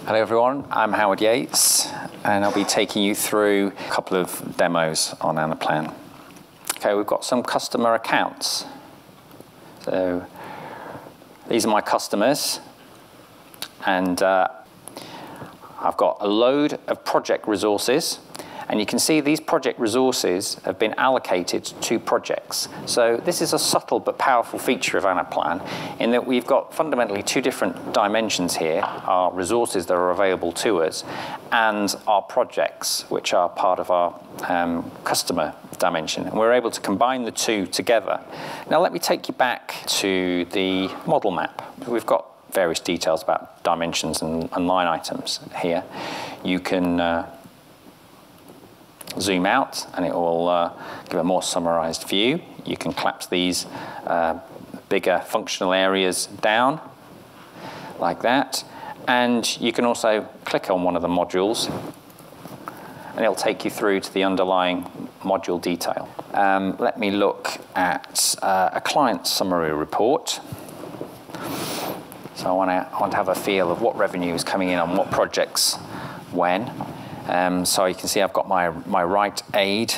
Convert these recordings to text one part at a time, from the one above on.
Hello everyone, I'm Howard Yates and I'll be taking you through a couple of demos on Anaplan. Okay, we've got some customer accounts. So these are my customers and I've got a load of project resources, and you can see these project resources have been allocated to projects. So this is a subtle but powerful feature of Anaplan in that we've got fundamentally two different dimensions here, our resources that are available to us and our projects, which are part of our customer dimension. And we're able to combine the two together. Now let me take you back to the model map. We've got various details about dimensions and line items here. You can zoom out and it will give a more summarized view. You can collapse these bigger functional areas down like that, and you can also click on one of the modules and it'll take you through to the underlying module detail. Let me look at a client summary report. So I want to have a feel of what revenue is coming in on what projects when. So you can see I've got my Right Aid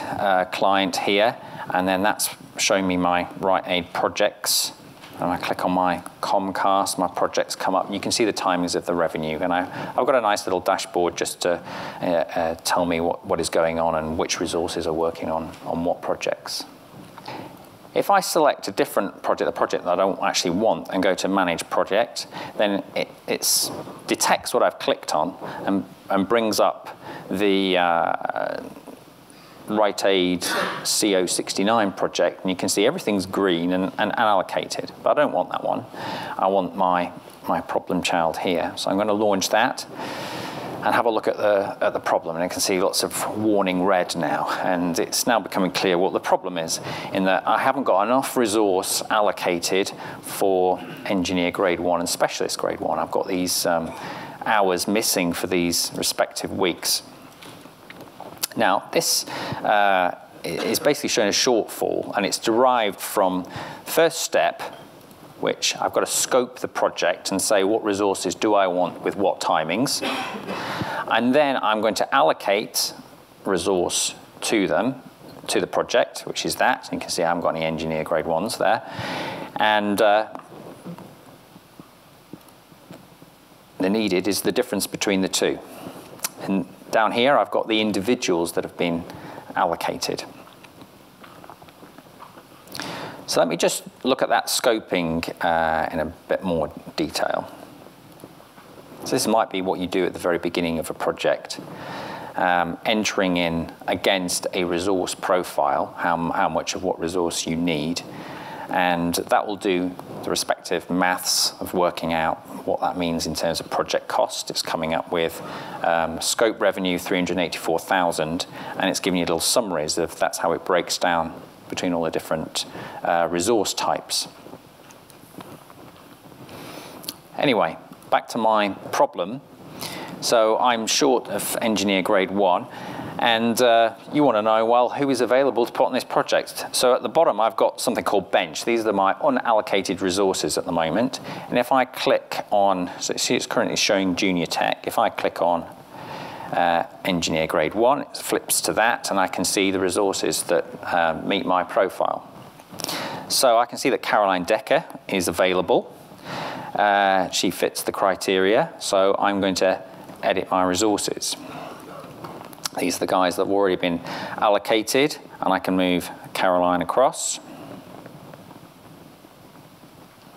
client here, and then that's showing me my Right Aid projects. And I click on my Comcast, my projects come up, and you can see the timings of the revenue. And I've got a nice little dashboard just to tell me what is going on and which resources are working on what projects. If I select a different project, a project that I don't actually want, and go to Manage Project, then it detects what I've clicked on and brings up the Right Aid CO69 project, and you can see everything's green and allocated. But I don't want that one. I want my problem child here. So I'm going to launch that and have a look at the problem, and I can see lots of warning red now, and it's now becoming clear what the problem is, in that I haven't got enough resource allocated for engineer grade 1 and specialist grade 1. I've got these hours missing for these respective weeks. Now this is basically showing a shortfall, and it's derived from the first step, which I've got to scope the project and say what resources do I want with what timings. And then I'm going to allocate resource to them, to the project, which is that. You can see I haven't got any engineer grade 1s there. And the needed is the difference between the two. And down here I've got the individuals that have been allocated. So let me just look at that scoping in a bit more detail. So this might be what you do at the very beginning of a project, entering in against a resource profile, how much of what resource you need, and that will do the respective maths of working out what that means in terms of project cost. It's coming up with scope revenue 384,000, and it's giving you little summaries of that's how it breaks down between all the different resource types. Anyway, back to my problem. So I'm short of engineer grade 1, and you want to know, well, who is available to put on this project? So at the bottom I've got something called bench. These are my unallocated resources at the moment, and if I click on, so see it's currently showing junior tech, if I click on engineer grade 1, it flips to that, and I can see the resources that meet my profile. So I can see that Caroline Decker is available. She fits the criteria, so I'm going to edit my resources. These are the guys that have already been allocated, and I can move Caroline across.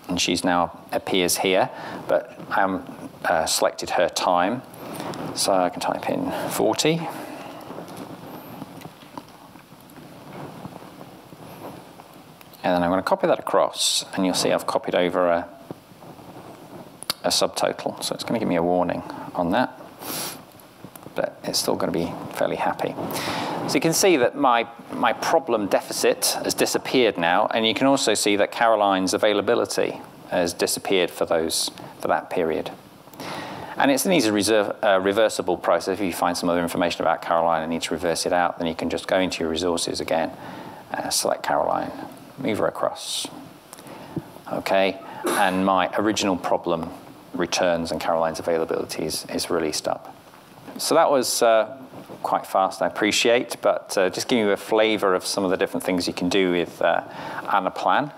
And she's now appears here, but I haven't selected her time. So I can type in 40. And then I'm going to copy that across, and you'll see I've copied over a subtotal. So it's going to give me a warning on that, but it's still going to be fairly happy. So you can see that my problem deficit has disappeared now, and you can also see that Caroline's availability has disappeared for that period. And it's an easy reversible process. If you find some other information about Caroline and need to reverse it out, then you can just go into your resources again, select Caroline, move her across. Okay, and my original problem returns and Caroline's availability is released up. So that was quite fast, I appreciate, but just giving you a flavor of some of the different things you can do with Anaplan.